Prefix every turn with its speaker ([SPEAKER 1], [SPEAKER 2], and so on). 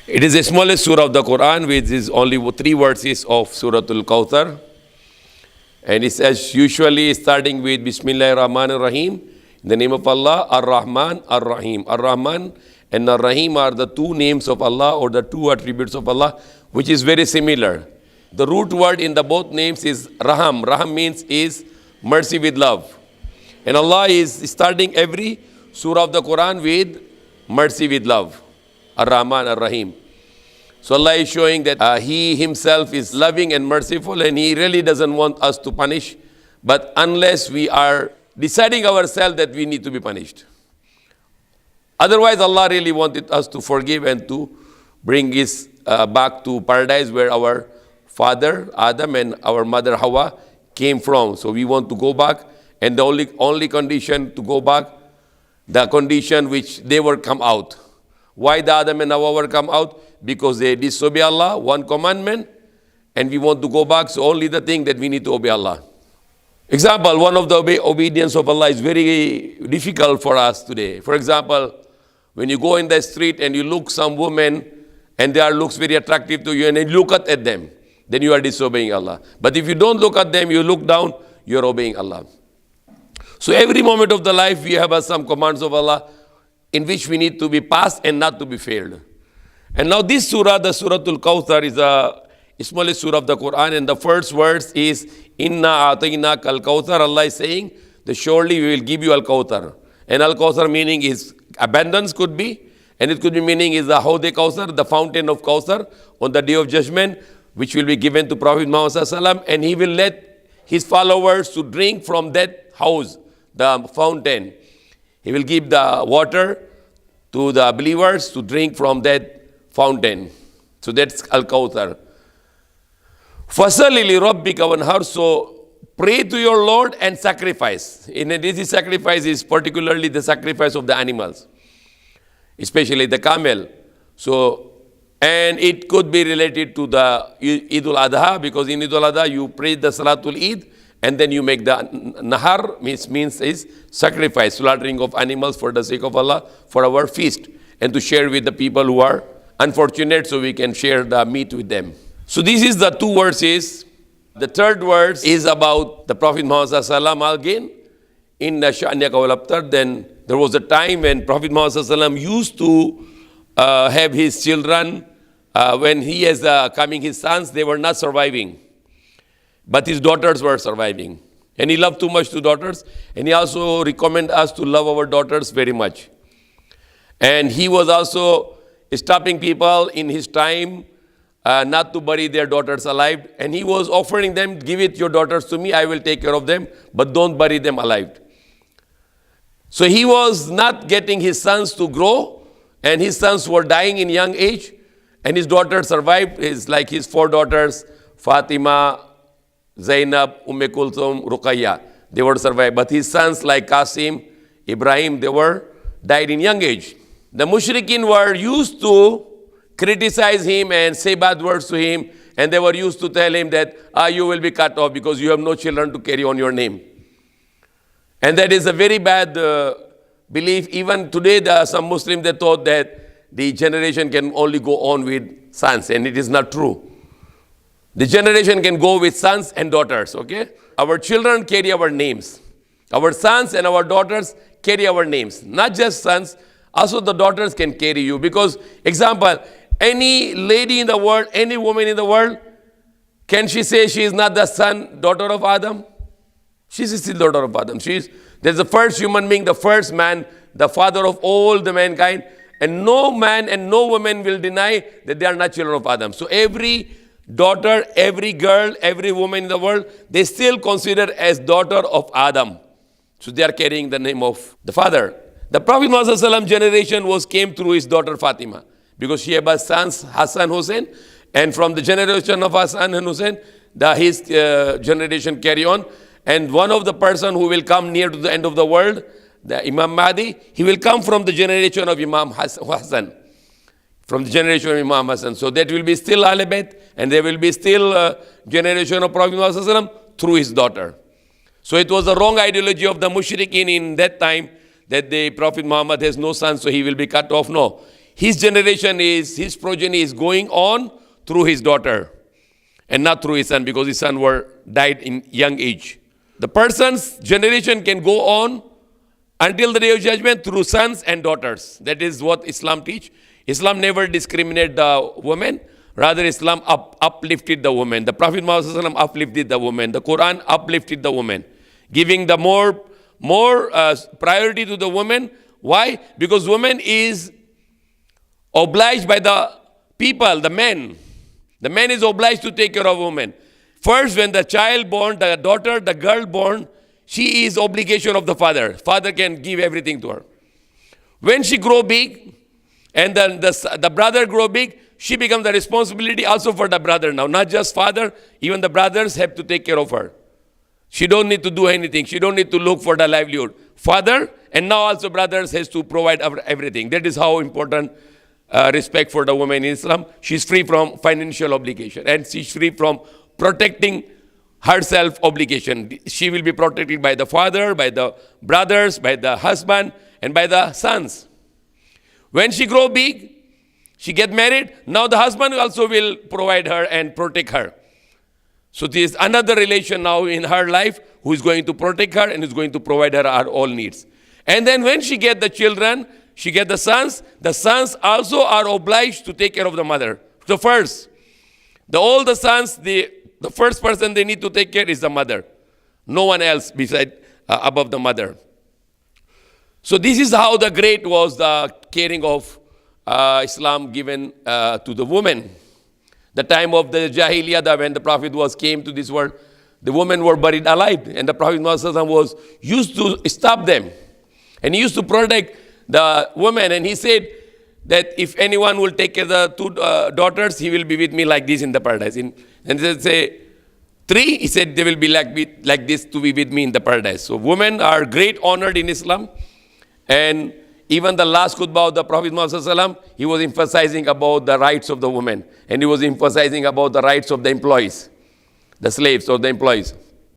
[SPEAKER 1] It is the smallest surah of the Quran, which is only 3 verses of Suratul Khauthar. And it says, usually starting with Bismillahir Rahmanir Rahim, in the name of Allah, Ar-Rahman, Ar-Rahim. Ar-Rahman and Ar-Rahim are the 2 names of Allah, or the 2 attributes of Allah, which is very similar. The root word in the both names is Raham. Raham means is mercy with love. And Allah is starting every surah of the Quran with mercy with love. Ar-Rahman, Ar-Rahim. So Allah is showing that He Himself is loving and merciful, and He really doesn't want us to punish, but unless we are deciding ourselves that we need to be punished. Otherwise, Allah really wanted us to forgive and to bring us back to paradise where our father Adam and our mother Hawa came from. So we want to go back, and the only condition to go back, the condition which they were come out. Why the Adam and Hawa were come out? Because they disobey Allah, one commandment, and we want to go back. So only the thing that we need to obey Allah. Example, one of the obedience of Allah is very difficult for us today. For example, when you go in the street and you look some women and they looks very attractive to you, and you look at them, then you are disobeying Allah. But if you don't look at them, you look down, you are obeying Allah. So every moment of the life we have some commands of Allah in which we need to be passed and not to be failed. And now this surah, the Suratul Khauthar, is the smallest surah of the Quran, and the first verse is Inna A'tainaka al-Khauthar. Allah is saying that surely we will give you al-Khauthar. And al-Khauthar meaning is abundance, could be, and it could be meaning is the Hawd Khauthar, the fountain of Khauthar on the day of judgment, which will be given to Prophet Muhammad SAW, and he will let his followers to drink from that house, the fountain. He will give the water to the believers to drink from that fountain. So that's Al-Khauthar. Fasali li rabbika wanhar. So pray to your Lord and sacrifice. In this sacrifice is particularly the sacrifice of the animals, especially the camel. So, and it could be related to the Eid al-Adha, because in Eid al-Adha you pray the Salatul Eid, and then you make the nahar, means is sacrifice, slaughtering of animals for the sake of Allah, for our feast, and to share with the people who are unfortunate, so we can share the meat with them. So this is the 2 verses. The third verse is about the Prophet Muhammad sallallahu again in the Sha'niya Qawal Abtar. Then there was a time when Prophet Muhammad sallallahu used to have his children, when he is coming, his sons, they were not surviving, but his daughters were surviving. And he loved too much to daughters, and he also recommended us to love our daughters very much. And he was also stopping people in his time not to bury their daughters alive. And he was offering them, give it your daughters to me, I will take care of them, but don't bury them alive. So he was not getting his sons to grow, and his sons were dying in young age, and his daughters survived. His 4 daughters, Fatima, Zainab, Kulthum, Ruqayya, they were survived. But his sons like Qasim, Ibrahim, they were died in young age. The Mushrikeen were used to criticize him and say bad words to him, and they were used to tell him that you will be cut off because you have no children to carry on your name. And that is a very bad belief. Even today, some Muslims, they thought that the generation can only go on with sons, and it is not true. The generation can go with sons and daughters, okay? Our children carry our names. Our sons and our daughters carry our names. Not just sons, also the daughters can carry you. Because, example, any lady in the world, any woman in the world, can she say she is not the daughter of Adam? She is still daughter of Adam. There's the first human being, the first man, the father of all the mankind. And no man and no woman will deny that they are not children of Adam. So every daughter, every girl, every woman in the world, they still consider as daughter of Adam. So they are carrying the name of the father. The Prophet Muhammad generation came through his daughter Fatima, because she had sons Hassan, Hussein, and from the generation of Hassan and Hussein, his generation carry on. And one of the person who will come near to the end of the world, the Imam Mahdi, he will come from the generation of Imam Hassan. From the generation of Imam Hassan. So that will be still Ahl Bayt, and there will be still generation of Prophet Muhammad through his daughter. So it was the wrong ideology of the Mushrikeen in that time, that the Prophet Muhammad has no son, so he will be cut off. No. his generation is, his progeny is going on through his daughter and not through his son, because his son died in young age. The person's generation can go on until the day of judgment through sons and daughters. That is what Islam teach. Islam never discriminated the woman. Rather, Islam uplifted the woman. The Prophet Muhammad uplifted the woman. The Quran uplifted the woman, giving the more priority to the woman. Why? Because woman is obliged by the people, the men. The man is obliged to take care of woman. First, when the child born, the daughter, the girl born, she is obligation of the father. Father can give everything to her. When she grow big, and then the brother grow big, she becomes the responsibility also for the brother now. Not just father, even the brothers have to take care of her. She don't need to do anything. She don't need to look for the livelihood. Father, and now also brothers has to provide everything. That is how important respect for the woman in Islam. She's free from financial obligation, and she's free from protecting herself obligation. She will be protected by the father, by the brothers, by the husband, and by the sons. When she grow big, she get married, now the husband also will provide her and protect her. So this is another relation now in her life who is going to protect her and is going to provide her all needs. And then when she get the children, she get the sons also are obliged to take care of the mother. So first, all the sons, the first person they need to take care is the mother. No one else beside above the mother. So this is how the great was the caring of Islam given to the woman. The time of the Jahiliyyah, when the Prophet came to this world, the women were buried alive, and the Prophet was used to stop them, and he used to protect the women. And he said that if anyone will take care of the two daughters, he will be with me like this in the paradise. And they say 3, he said they will be like this to be with me in the paradise. So women are great honored in Islam. And even the last khutbah of the Prophet Muhammad, he was emphasizing about the rights of the women. And he was emphasizing about the rights of the employees, the slaves or the employees.